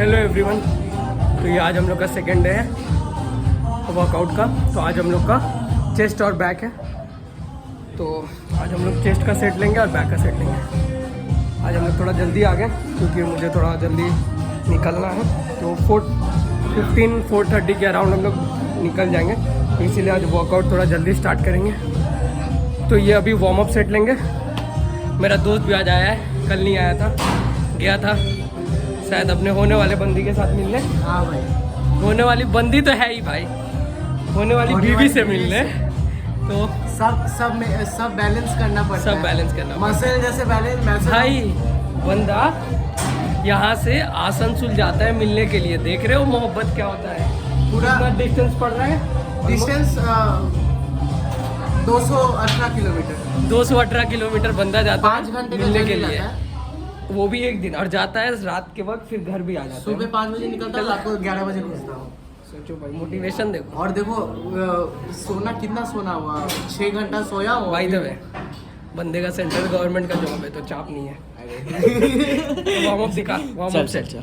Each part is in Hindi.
Hello everyone. तो ये आज हम लोग का सेकेंड डे है वर्कआउट का। तो आज हम लोग का चेस्ट और बैक है। तो आज हम लोग चेस्ट का सेट लेंगे और बैक का सेट लेंगे। आज हम लोग थोड़ा जल्दी आ गए क्योंकि मुझे थोड़ा जल्दी निकलना है। तो 4:30 के अराउंड हम लोग निकल जाएंगे, तो इसीलिए आज वर्कआउट थोड़ा जल्दी स्टार्ट करेंगे। तो ये अभी वार्म अप सेट लेंगे। मेरा दोस्त भी आज आया है, कल नहीं आया था, गया था शायद अपने होने वाले बंदी के साथ मिलने। हाँ भाई, होने वाली बंदी तो है ही भाई, होने वाली बीवी से मिलने। तो सब बैलेंस करना पड़ता है। सब बैलेंस करना मसल जैसे बैलेंस भाई। बंदा यहाँ से आसनसोल जाता है मिलने के लिए। देख रहे हो मोहब्बत क्या होता है। पूरा डिस्टेंस पड़ रहा है, डिस्टेंस 218 किलोमीटर 218 किलोमीटर बंदा जाता 5 है घंटे का मिलने के जर्नी लिए, जाता है। वो भी एक दिन। और जाता है रात के वक्त, फिर घर भी आ जाता है। सुबह 5 बजे निकलता हूँ, रात को 11 बजे घुसता हूँ। सोचो भाई, मोटिवेशन देखो। और देखो सोना कितना सोना हुआ, 6 घंटा सोया हुआ। भाई द वे, बंदे का सेंट्रल गवर्नमेंट का जॉब है तो चाप नहीं है। वार्म अप दिखा, वार्म अप सेट।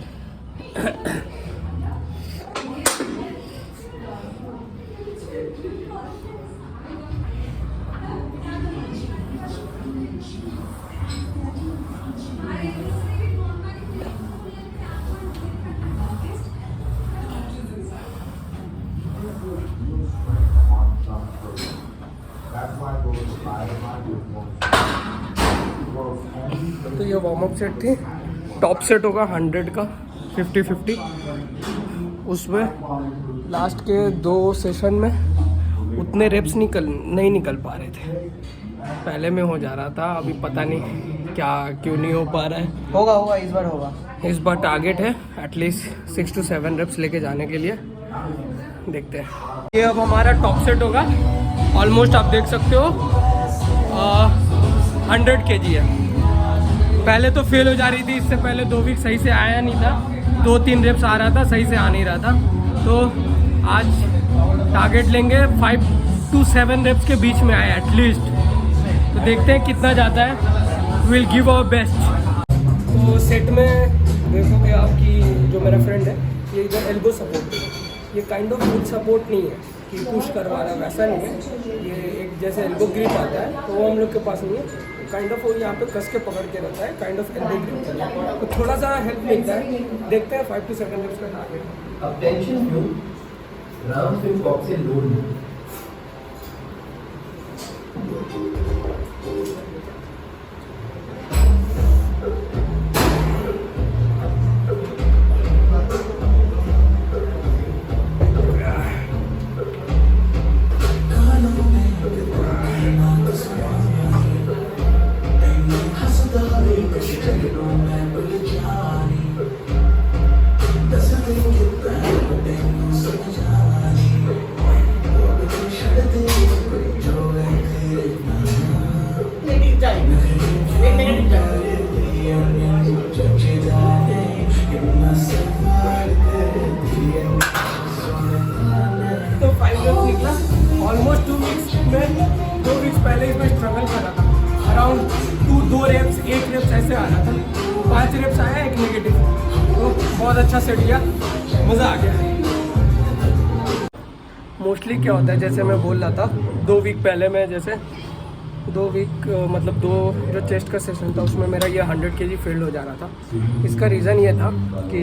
तो ये वार्म अप सेट थी। टॉप सेट होगा 100 का 50-50। उसमें लास्ट के 2 सेशन में उतने रेप्स नहीं निकल पा रहे थे। पहले में हो जा रहा था, अभी पता नहीं क्या क्यों नहीं हो पा रहा है। होगा इस बार होगा। इस बार टारगेट है एटलीस्ट 6 to 7 रेप्स लेके जाने के लिए। देखते हैं। ये अब हमारा टॉप सेट होगा। ऑलमोस्ट आप देख सकते हो 100 kg है। पहले तो फेल हो जा रही थी, इससे पहले 2 वीक सही से आया नहीं था। 2-3 रेप्स आ रहा था, सही से आ नहीं रहा था। तो आज टारगेट लेंगे 5 to 7 रेप्स के बीच में आए एटलीस्ट। तो देखते हैं कितना जाता है। Will give our best. तो सेट में देखोगे आपकी जो मेरा फ्रेंड है, ये इधर एल्बो सपोर्ट है। ये काइंड ऑफ फुल सपोर्ट नहीं है कि पुश करवा रहा, वैसा नहीं है। ये एक जैसे एल्बो ग्रिप आता है तो वो हम लोग के पास नहीं है। काइंड ऑफ वो यहाँ पे कस के पकड़ के रहता है, काइंड ऑफ एल्बो ग्रिप करना है, तो थोड़ा सा हेल्प मिलता है। देखते हैं 5 to 7 रेप्स का टारगेट। अब टेंशन क्यों? राउंड फिर बॉक्स से लोड नहीं। तो 5 रेप्स निकला। ऑलमोस्ट 2 वीक्स में 2 वीक्स पहले इसमें स्ट्रगल कर रहा था। अराउंड 2 रेप्स 1 रेप्स ऐसे आ रहा था। 5 रेप्स आया, 1 नेगेटिव। तो बहुत अच्छा सेट किया, मज़ा आ गया। मोस्टली क्या होता है, जैसे मैं बोल रहा था 2 वीक पहले मैं जैसे 2 वीक मतलब 2 जो चेस्ट का सेशन था उसमें मेरा ये 100 kg फेल्ड हो जा रहा था। इसका रीज़न ये था कि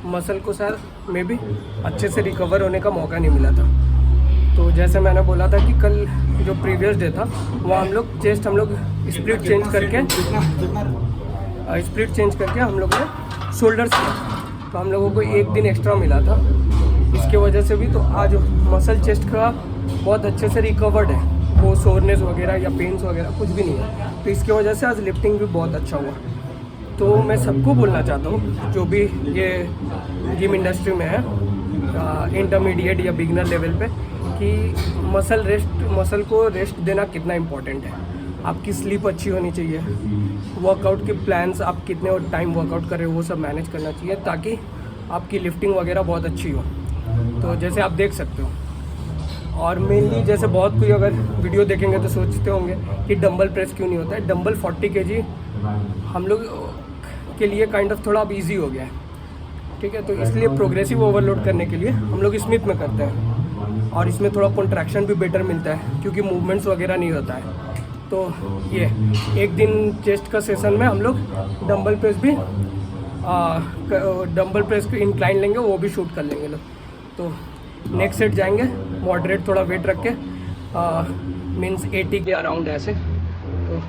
मसल को सर में भी अच्छे से रिकवर होने का मौका नहीं मिला था। तो जैसे मैंने बोला था कि कल जो प्रीवियस डे था वो हम लोग स्प्लिट चेंज करके हम लोग ने शोल्डर्स किया। तो हम लोगों को 1 दिन एक्स्ट्रा मिला था। इसके वजह से भी तो आज मसल चेस्ट का बहुत अच्छे से रिकवर्ड है। वो सोरनेस वगैरह या पेन्स वगैरह कुछ भी नहीं है। तो इसकी वजह से आज लिफ्टिंग भी बहुत अच्छा हुआ। तो मैं सबको बोलना चाहता हूँ जो भी ये जिम इंडस्ट्री में है, इंटरमीडिएट या बिगिनर लेवल पे, कि मसल को रेस्ट देना कितना इम्पोर्टेंट है। आपकी स्लीप अच्छी होनी चाहिए, वर्कआउट के प्लान्स आप कितने टाइम वर्कआउट कर रहे हो वो सब मैनेज करना चाहिए ताकि आपकी लिफ्टिंग वगैरह बहुत अच्छी हो। तो जैसे आप देख सकते हो। और मेनली जैसे बहुत कोई अगर वीडियो देखेंगे तो सोचते होंगे कि डंबल प्रेस क्यों नहीं होता है। डंबल 40 kg हम लोग के लिए काइंड ऑफ थोड़ा अब ईजी हो गया है। ठीक है। तो इसलिए प्रोग्रेसिव ओवरलोड करने के लिए हम लोग स्मिथ में करते हैं, और इसमें थोड़ा कॉन्ट्रैक्शन भी बेटर मिलता है क्योंकि मूवमेंट्स वगैरह नहीं होता है। तो ये एक दिन चेस्ट का सेशन में हम लोग डंबल प्रेस को इंक्लाइन लेंगे, वो भी शूट कर लेंगे लोग। तो नेक्स्ट सेट जाएंगे मॉडरेट थोड़ा वेट रख के, मीन्स 80 के अराउंड ऐसे। तो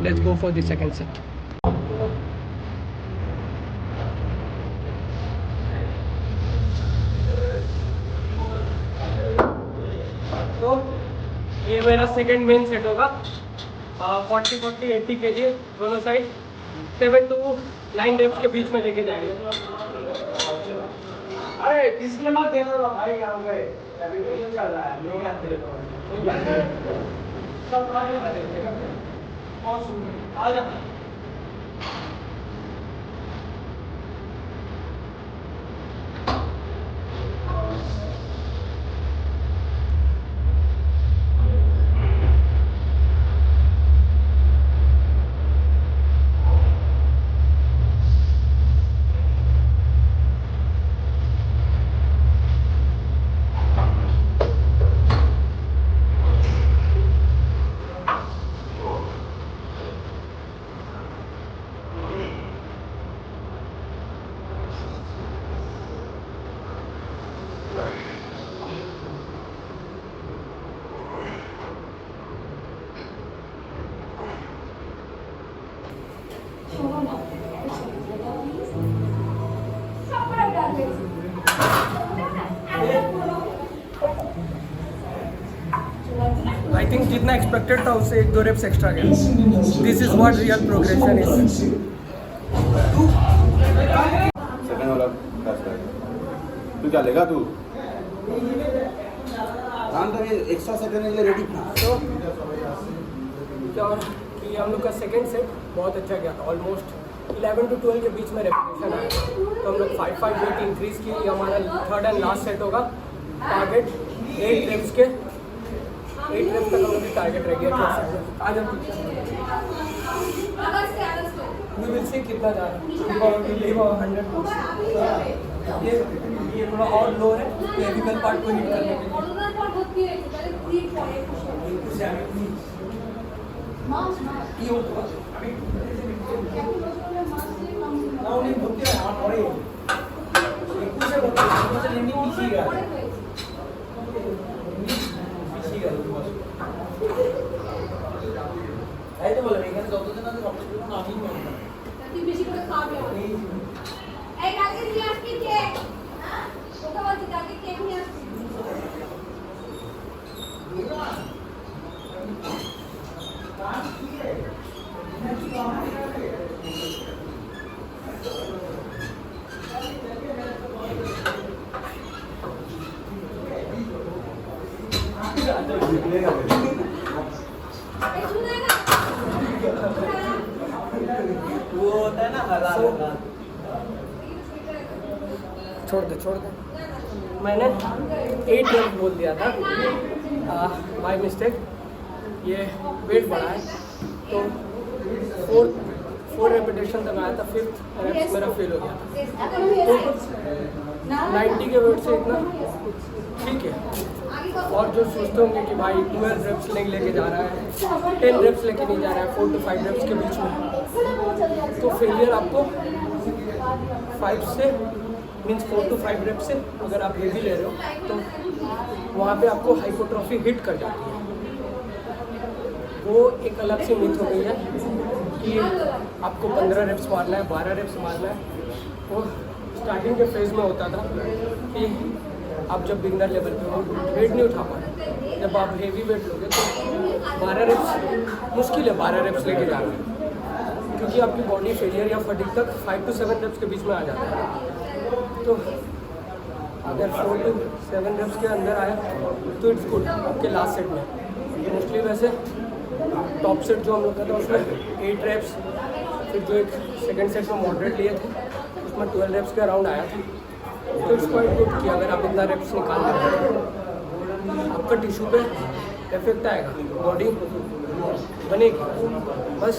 let's go for the second set. तो ये मेरा सेकंड मेन सेट होगा, 40-40 80 kg दोनों साइड, 7 to 9 रेप्स के बीच में लेके जाएंगे। अरे इसलिए मत देना भाई, काम गए अभी तो चल रहा है, नहीं आते सब आ जा। आई थिंक जितना एक्सपेक्टेड था उससे 1-2 रेप्स एक्स्ट्रा गया। This is what real progression is. Second वाला क्लास का तू क्या लेगा तू काम कर एक्स्ट्रा सेकंड के लिए रेडी था। तो क्या कि हम लोग का सेकंड सेट बहुत अच्छा गया था, ऑलमोस्ट 11 to 12 के बीच में रेपिटेशन आया। तो हम लोग 5-5 वेट इंक्रीज की। ये हमारा थर्ड एंड लास्ट सेट होगा। टारगेट 8 रेप्स के, 8 रेप्स तक हम लोग की टारगेट रह गया। आ जाओ वी विल सी कितना जा रहा है। 100 ये थोड़ा और लो है क्लेविकल पार्ट को हिट करने के वो होता है ना हला हला। छोड़ दे। मैंने 8 रेप बोल दिया था बाय मिस्टेक। ये वेट बढ़ा है तो 4 रेपिटेशन तक आया था। 5th रेप्स मेरा फेल हो गया। तो 90 के वेट से इतना ठीक है। और जो सोचते होंगे कि भाई 12 रेप्स लेके जा रहा है, 10 रेप्स लेके नहीं जा रहा है, 4 to 5 रेप्स के बीच में, तो फेलियर आपको 5 से मीन्स 4 to 5 रेप्स से अगर आप हेवी ले रहे हो तो वहाँ पे आपको हाइपोट्रॉफी हिट कर जाती है। वो एक अलग सी मिथ हो गई है कि आपको 15 रेप्स मारना है, 12 रेप्स मारना है। वो स्टार्टिंग के फेज़ में होता था कि आप जब बिगनर लेवल पे हो वेट नहीं उठा पाए। जब आप हेवी वेट लोगे तो 12 रेप्स मुश्किल है, 12 रेप्स लेके जाना, क्योंकि आपकी बॉडी फेलियर या फटीग तक 5 to 7 रेप्स के बीच में आ जाता है। तो अगर 4 to 7 रेप्स के अंदर आया तो इट्स गुड आपके लास्ट सेट में। मोस्टली वैसे टॉप सेट जो हम लोग का था उसमें 8 रेप्स, फिर जो एक सेकंड सेट में मॉडरेट लिए थे उसमें 12 रेप्स के अराउंड आया था। तो इट्स क्वाइट गुड कि अगर आप इतना रेप्स निकाल देते हैं आपका टिश्यू पे इफेक्ट आएगा, बॉडी बनेगी, बस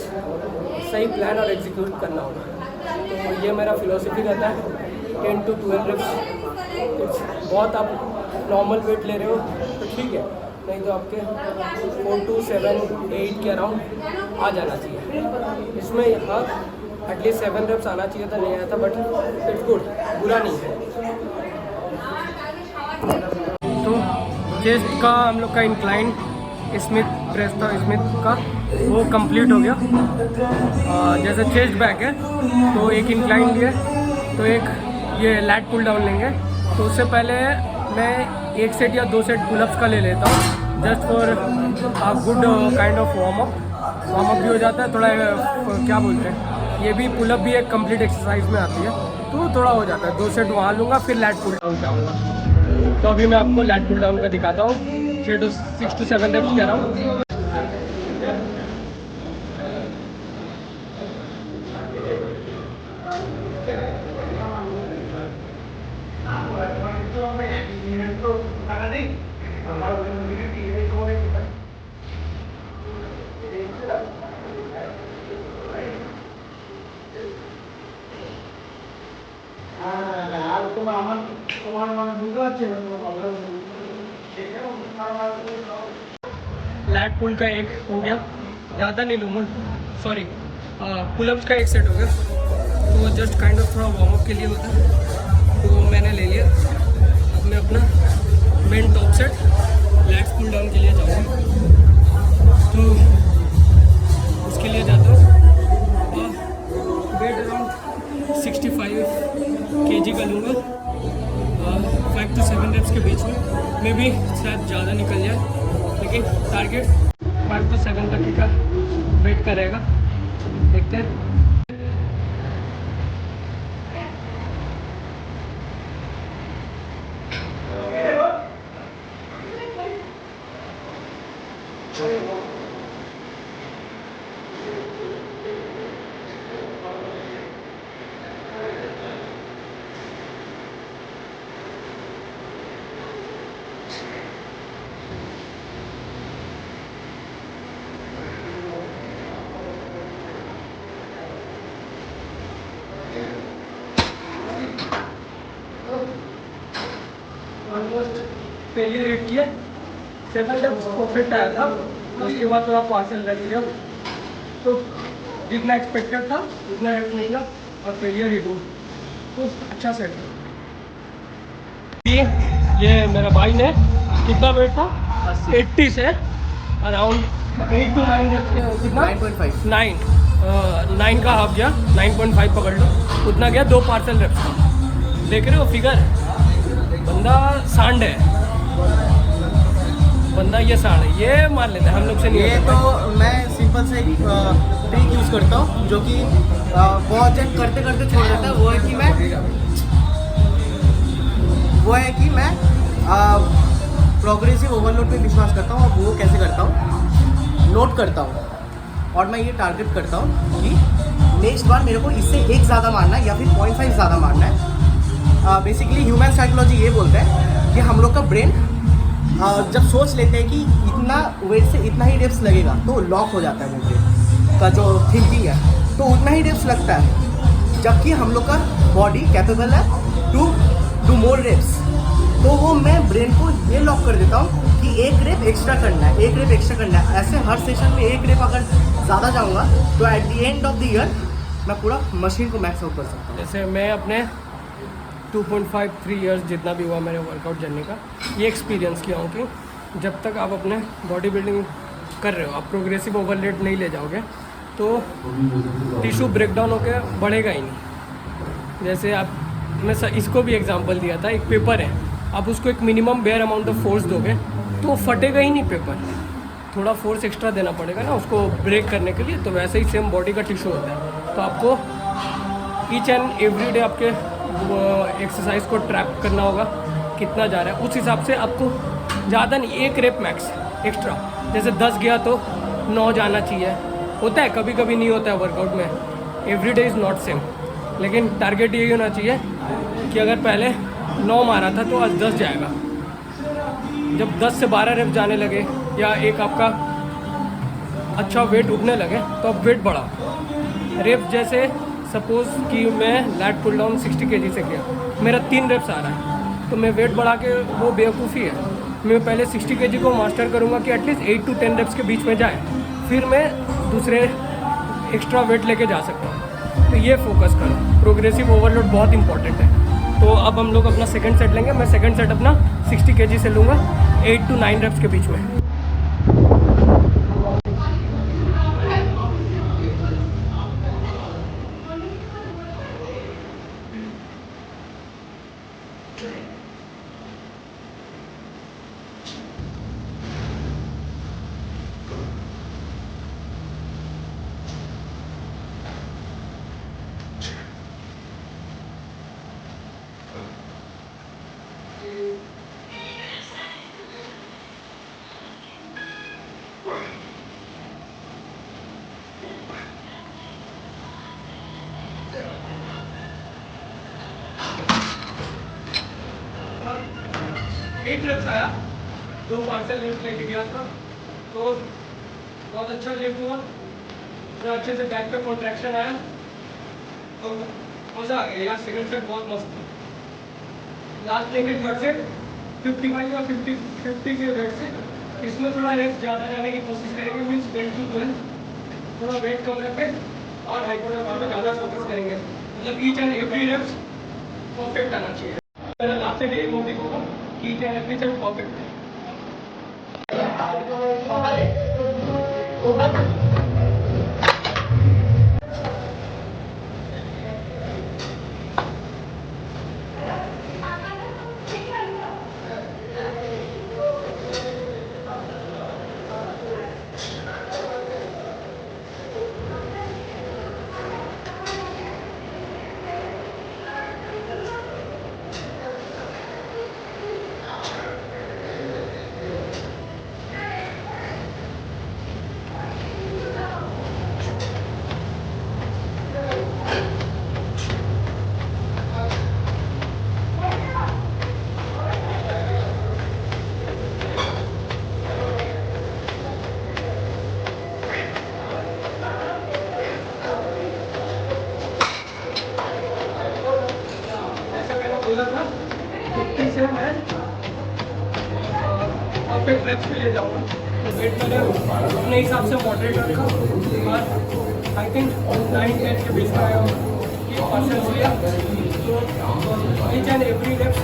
सही प्लान और एग्जीक्यूट करना होगा। तो ये मेरा फिलॉसफी रहता है 10 to 12 reps। बहुत आप नॉर्मल वेट ले रहे हो तो ठीक है, नहीं तो आपके 4 to 7 8 के अराउंड आ जाना चाहिए। इसमें यहाँ एटलीस्ट 7 reps आना चाहिए था, नहीं आया था, बट इट्स गुड, बुरा नहीं है। तो चेस्ट का हम लोग का इंक्लाइन स्मिथ प्रेस था, स्मिथ का वो कंप्लीट हो गया। जैसे चेस्ट बैक है तो एक इंक्लाइन लिए, तो एक ये लैट पुल डाउन लेंगे। तो उससे पहले मैं 1 सेट या 2 सेट पुलअप्स का ले लेता हूँ, just for good kind of warm up भी हो जाता है। थोड़ा क्या बोलते हैं, ये भी पुलअप भी एक कंप्लीट एक्सरसाइज में आती है, तो थोड़ा हो जाता है। 2 सेट वहाँ लूँगा, फिर लैट पुल डाउन जाऊँगा। तो अभी मैं आपको लैट पुल डाउन का दिखाता हूँ। 6 to 7 reps कह रहा हूँ। लैट पुल का एक हो गया, ज़्यादा नहीं लूँगा, सॉरी पुलअप्स का एक सेट हो गया। तो जस्ट काइंड ऑफ थोड़ा वार्म अप के लिए होता है, तो मैंने ले लिया। अब मैं अपना main top set lats pull down के लिए जाऊँगा, तो उसके लिए जाता हूँ। वेट अराउंड 65 kg का लूँगा, 5 to 7 reps के बीच में। मे भी शायद ज़्यादा निकल जाए, लेकिन टारगेट 5 to 7 तक का वेट करेगा, देखते हैं। ऑलमोस्ट फेलियर रेट किया, 7 reps परफेक्ट आया था, उसके बाद थोड़ा पार्सल रह गया। तो जितना एक्सपेक्टेड था उतना रेट निकला और फेलियर ही हुआ, तो अच्छा सेट था। ये मेरा भाई ने कितना वेट था, 80 से अराउंड 8 to 9 reps के कितना 9 का हाफ गया, 9.5 पकड़ लो, उतना गया 2 पार्सल रेप्स का। देख रहे हो फिगर, बंदा सांड है, बंदा ये सांड है, ये मान लेते हैं, हम लोग से नहीं ये होता। तो मैं सिंपल से ट्रिक यूज़ करता हूँ, जो कि बहुत जन करते करते छोड़ देता है। वो है कि मैं प्रोग्रेसिव ओवरलोड पे विश्वास करता हूँ। और वो कैसे करता हूँ, नोट करता हूँ, और मैं ये टारगेट करता हूँ कि नेक्स्ट बार मेरे को इससे 1 ज़्यादा मारना है या फिर 0.5 ज़्यादा मारना है। बेसिकली ह्यूमन साइकोलॉजी ये बोलता है कि हम लोग का ब्रेन जब सोच लेते हैं कि इतना वेट से इतना ही रेप्स लगेगा, तो लॉक हो जाता है वो ब्रेन का जो थिंकिंग है, तो उतना ही रेप्स लगता है। जबकि हम लोग का बॉडी कैपेबल है टू डू मोर रेप्स। तो वो मैं ब्रेन को ये लॉक कर देता हूँ कि 1 रेप एक्स्ट्रा करना है, 1 रेप एक्स्ट्रा करना है। ऐसे हर सेशन में 1 रेप अगर ज़्यादा जाऊँगा तो at the end of the year मैं पूरा मशीन को मैक्स आउट कर सकता हूँ। जैसे मैं अपने 2.5-3 ईयर्स जितना भी हुआ मेरे वर्कआउट जर्नी का, ये एक्सपीरियंस किया हूँ कि जब तक आप अपने बॉडी बिल्डिंग कर रहे हो, आप प्रोग्रेसिव ओवरलोड नहीं ले जाओगे तो टिश्यू ब्रेकडाउन होकर बढ़ेगा ही नहीं। जैसे मैं इसको भी एग्जांपल दिया था, एक पेपर है, आप उसको एक minimum bare amount of force दोगे तो फटेगा ही नहीं पेपर, थोड़ा फोर्स एक्स्ट्रा देना पड़ेगा ना उसको ब्रेक करने के लिए। तो वैसे ही सेम बॉडी का टिश्यू होता है, तो आपको ईच एंड एवरी डे आपके एक्सरसाइज को ट्रैक करना होगा कितना जा रहा है, उस हिसाब से आपको ज़्यादा नहीं, 1 रेप मैक्स एक्स्ट्रा। जैसे 10 गया तो 9 जाना चाहिए, होता है कभी कभी नहीं होता है वर्कआउट में, every day is not same. लेकिन टारगेट यही होना चाहिए कि अगर पहले 9 मारा था तो आज 10 जाएगा। जब 10 से 12 रेप जाने लगे या एक आपका अच्छा वेट उठने लगे तो अब वेट बढ़ाओ। रेप जैसे सपोज़ कि मैं लैट पुल डाउन 60 kg से किया, मेरा 3 रेप्स आ रहा है, तो मैं वेट बढ़ा के वो बेवकूफ़ी है। मैं पहले 60 kg को मास्टर करूँगा कि एटलीस्ट 8 to 10 रेप्स के बीच में जाए, फिर मैं दूसरे एक्स्ट्रा वेट लेके जा सकता हूँ। तो ये फोकस करो, प्रोग्रेसिव ओवरलोड बहुत इंपॉर्टेंट है। तो अब हम लोग अपना सेकंड सेट लेंगे। मैं सेकंड सेट अपना 60 kg से लूँगा 8 to 9 रेप्स के बीच में। एट रेप्स आया, 2 पार्सल लिफ्ट लेके गया था, तो बहुत अच्छा लिफ्ट हुआ, पूरा अच्छे से बैक पे कॉन्ट्रैक्शन आया, तो मज़ा आ गया यार। सेकंड सेट बहुत मस्त था। लास्ट लेके थर्ड सेट 55 या 50 के वेट से, इसमें थोड़ा रेप्स ज़्यादा जाने की कोशिश करेंगे, मीन्स 10 to 12, थोड़ा वेट कम रखे और हाइपरट्रोफी पे ज़्यादा फोकस करेंगे। मतलब each and every reps perfect आना चाहिए। मेरा लास्ट सेट यही मोटिव होगा कि each and every set perfect है। बोला था 50 से मैं परफेक्ट रेप्स के लिए जाऊँगा। तो वेट मैंने अपने हिसाब से मॉडरेट रखा और आई थिंक 9-10 के बीच में आया कि पर्सन लिया। तो ईच एंड एवरी रेप्स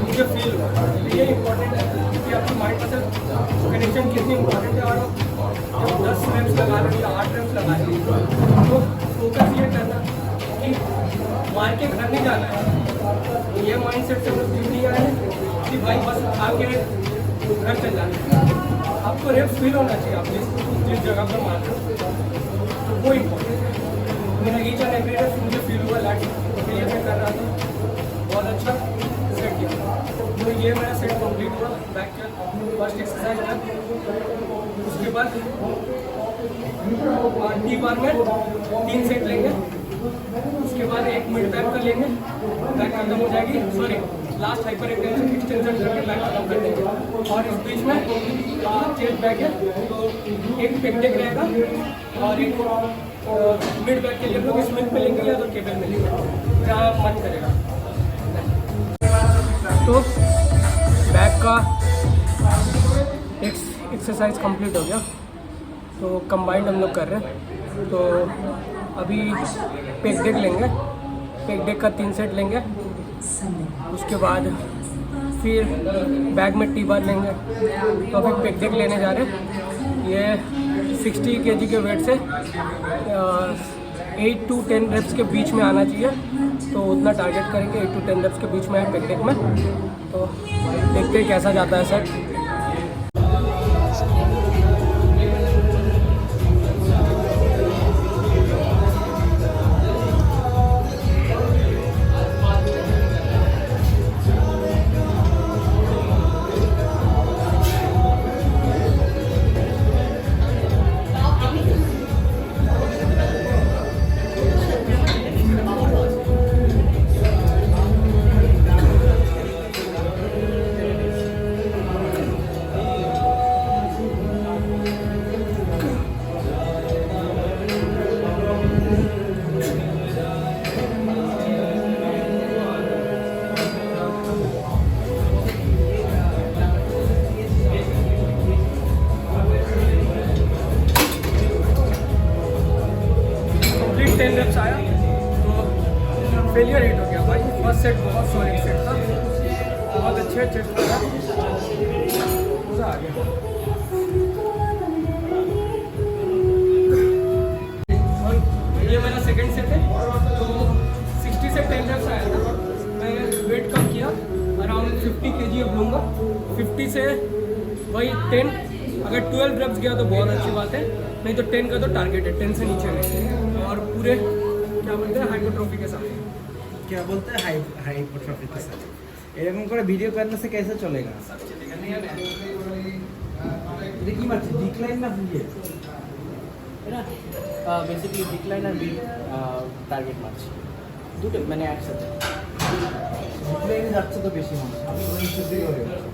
मुझे फील हुआ। तो ये इम्पोर्टेंट है कि आपकी माइंड मसल कनेक्शन कितनी इम्पोर्टेंट है। और जब 10 रेप्स लगा रहे हैं या 8 रेप्स लगा रहे हैं तो फोकस ये करना कि मार के घर नहीं जाना है। ये माइंडसेट से लोग नहीं आए कि भाई बस आके घर चल जाना है। आपको रेप्स फील होना चाहिए आप जिस जगह पर मार रहे हो, तो वो इम्पोर्टेंट है। मेरा ईच एंड एवरी रेप्स मुझे फील हुआ लैट क्लियर में कर रहा था, बहुत अच्छा सेट किया। तो ये मेरा सेट कंप्लीट हुआ बैक का फर्स्ट एक्सरसाइज में। उसके बाद टी बार में 3 सेट लेंगे। उसके बाद एक मिड बैक का लेंगे, बैक खत्म हो जाएगी। सॉरी, लास्ट हाइपर एक्सटेंशन करके बैक खत्म कर देंगे। और इस बीच में चेस्ट बैक है, तो एक पेक्टेक रहेगा और एक मिड बैक के लिए लोग स्मिथ में लेंगे या तो केबल में लेंगे, जहाँ मन करेगा। तो बैक का एक्सरसाइज कंप्लीट हो गया, तो कंबाइंड हम लोग कर रहे हैं। तो अभी पेक डेक लेंगे, पेक डेक का 3 सेट लेंगे। उसके बाद फिर बैग में टी बार लेंगे। तो अभी पेक डेक लेने जा रहे हैं। ये 60 kg के वेट से 8 to 10 रेप्स के बीच में आना चाहिए, तो उतना टारगेट करेंगे। 8 to 10 रेप्स के बीच में है पेक डेक में। तो देखते हैं कैसा जाता है सेट। हिट हो गया भाई। फर्स्ट सेट बहुत सॉलिड सेट था, बहुत अच्छे चेस्ट लगा, मज़ा आ गया। और ये मेरा सेकंड सेट है। तो 60 से 10 reps आया था। मैं वेट कम किया, अराउंड 50 kg अब लूँगा। 50 से वही 10, अगर 12 reps गया तो बहुत अच्छी बात है, नहीं तो 10 का तो टारगेट है, 10 से नीचे नहीं। और पूरे क्या बोलते हैं हाइपोट्रोफी के साथ। क्या बोलते हैं हाइपोट्रोफी के साथ এরকম করে ভিডিও करने से कैसे चलेगा? এটা কি মারছে, ডিক্লাইন না বুলিয়ে? এটা বেসিক্যালি ডিক্লাইন আর বিট টার্গেট মারছি, দুটো মানে একসাথে। ডিক্লাইনে যাচ্ছে তো বেশি মানুষ, আমি ওই হিসেবেই হয়ে গেছে।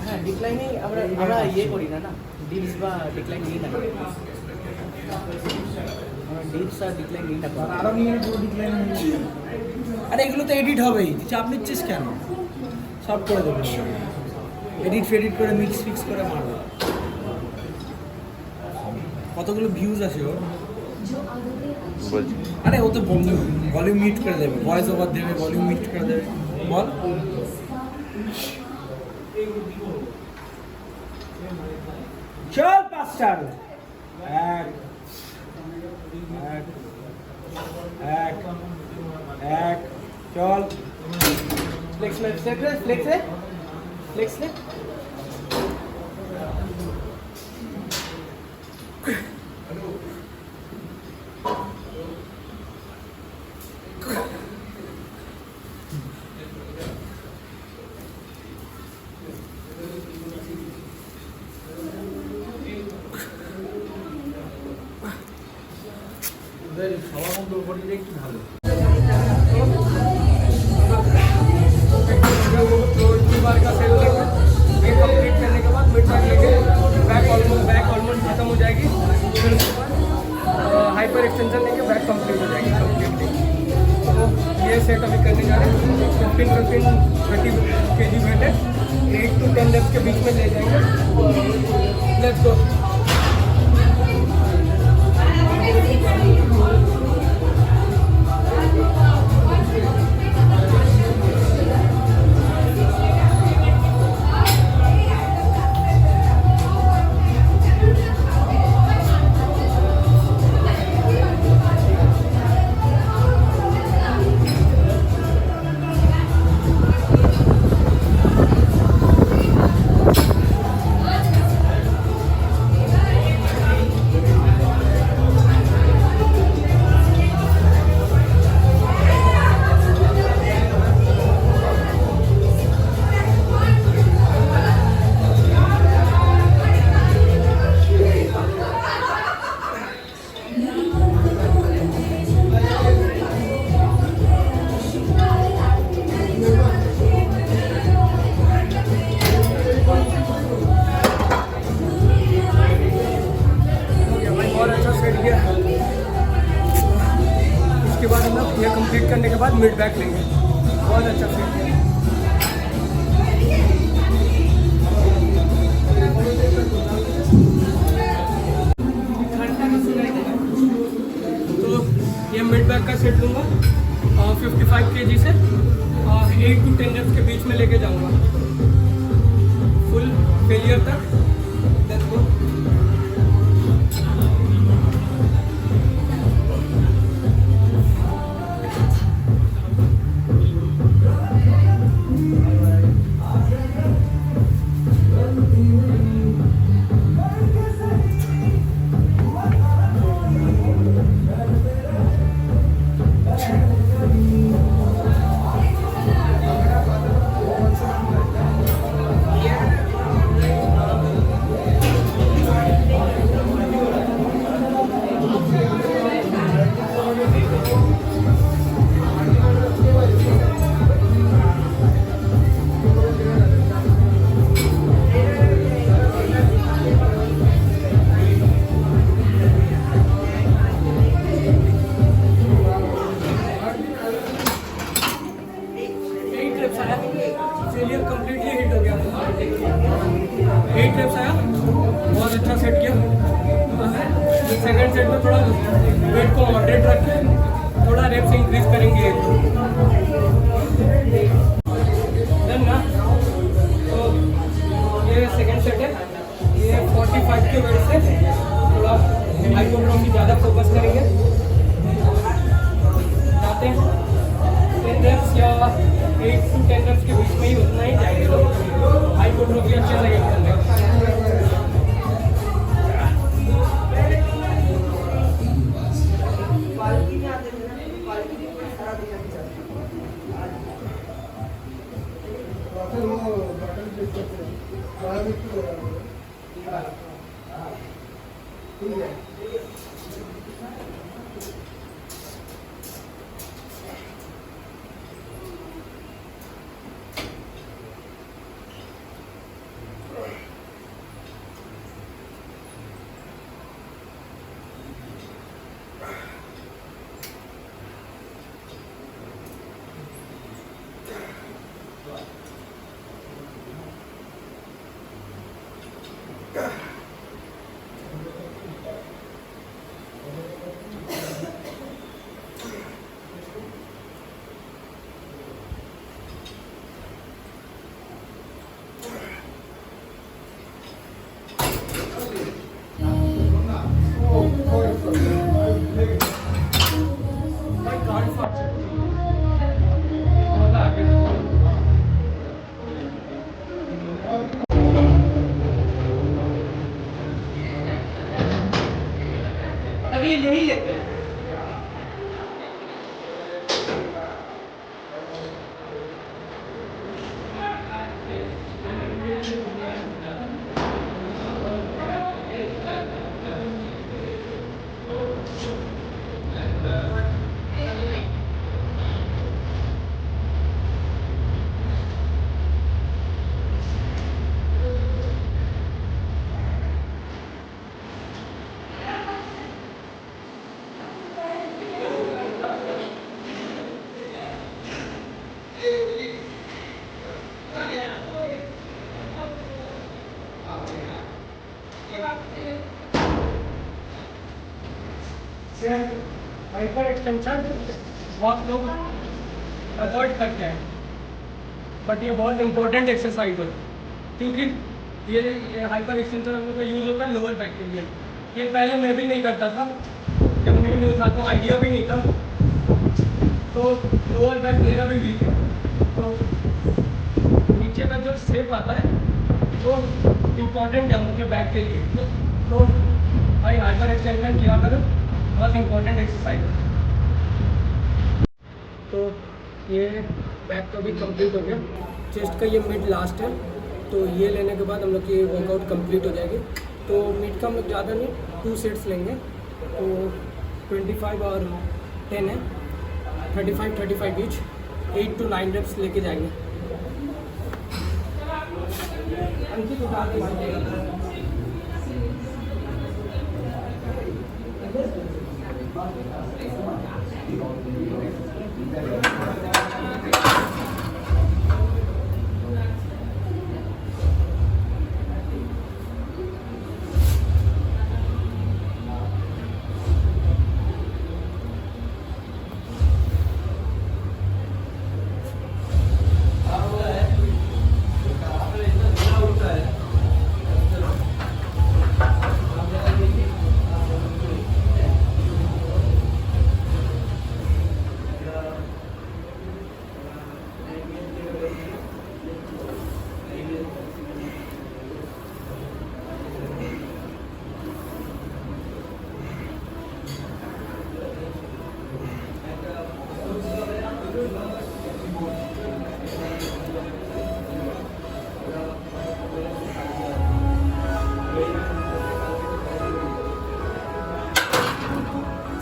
হ্যাঁ ডিক্লাইনেই আমরা ইয়ে করি না ডিপস বা ডিক্লাইন নিই না, আমরা ডিপস আর ডিক্লাইন নিই না। আরও নিয়ে পুরো ডিক্লাইন। আরে এগুলো তো এডিট হবেই, তুই চাপ নিচ্ছিস কেন? সব করে দেবো, এডিট ফেডিট করে মিক্স ফিক্স করে মারবো। কতগুলো ভিউজ আসে ওর? আরে ও তো ভলিউম মিট করে দেবে, ভয়েস ওভার দেবে, ভলিউম মিট করে দেবে। বল চল পাঁচটার এক এক এক এক চল ফ্লেক্স ফ্লেক্স ফ্লেক্স সবার মধ্যে উপর দিলে একটু ভালো। तो इतनी बार का सेल लेंगे, ये कंप्लीट करने के बाद मिड बैक लेंगे, बैक ऑलमोस्ट खत्म हो जाएगी। फिर उसके बाद हाइपर एक्सटेंशन लेंगे, बैक कंप्लीट हो जाएगी कंप्लीटली। तो ये सेट अभी करने जा रहे हैं। 15-30 kg वेट है, 8 to 10 reps के बीच में ले जाएंगे। Let's go. इसके बाद हम लोग ये कंप्लीट करने के बाद मिड बैक लेंगे। बहुत अच्छा सेट है। तो ये मिड बैक का सेट लूँगा 55 kg से 8 to 10 reps के बीच में लेके जाऊँगा फुल फेलियर तक। Let's go. Failure completely hit हो गया। 8 reps आया, बहुत अच्छा सेट किया। सेकंड सेट में थोड़ा वेट को मॉडरेट रख के थोड़ा रेप्स इंक्रीज करेंगे। डन ना। तो ये सेकंड सेट है, ये 45 के वेट से थोड़ा हाइपोट्रोफी ज़्यादा फोकस करेंगे। जाते हैं 10 रेप्स या 8 to 10 रेप्स के बीच में ही उतना ही जाएंगे तो हाइपोट्रोफी अच्छे से गेट करने। अभी यही लेते हैं। हाइपर एक्सटेंशन बहुत लोग अवॉइड करते हैं, बट ये बहुत इंपॉर्टेंट एक्सरसाइज है क्योंकि ये हाइपर एक्सटेंशन हम लोग का यूज़ होता है लोअर बैक के लिए। ये पहले मैं भी नहीं करता था, जब मैं न्यू था तो आइडिया भी नहीं था, तो लोअर बैक मेरा भी वीक है, तो नीचे का जो शेप आता है वो इम्पॉर्टेंट है हम लोग के बैक के लिए। तो भाई हाइपर एक्सटेंशन किया करो, बहुत इंपॉर्टेंट एक्सरसाइज है। तो ये बैक का भी कंप्लीट हो गया, चेस्ट का ये मिड लास्ट है, तो ये लेने के बाद हम लोग की वर्कआउट कंप्लीट हो जाएगी। तो मिड का हम लोग ज़्यादा नहीं 2 सेट्स लेंगे, तो 25 और 10 है, 35 ईच, 8 to 9 रेप्स लेके जाएंगे। अंकित उतार के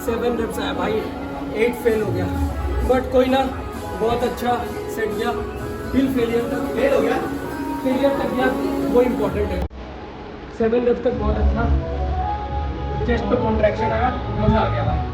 7 रेप्स आया भाई, 8 फेल हो गया, बट कोई ना, बहुत अच्छा सेट गया। फिर फेलियर तक फेल हो गया, फेलियर तक गया, वो इम्पोर्टेंट है। 7 रेप्स तक बहुत अच्छा, चेस्ट पे कॉन्ट्रैक्शन आया, मजा आ गया भाई।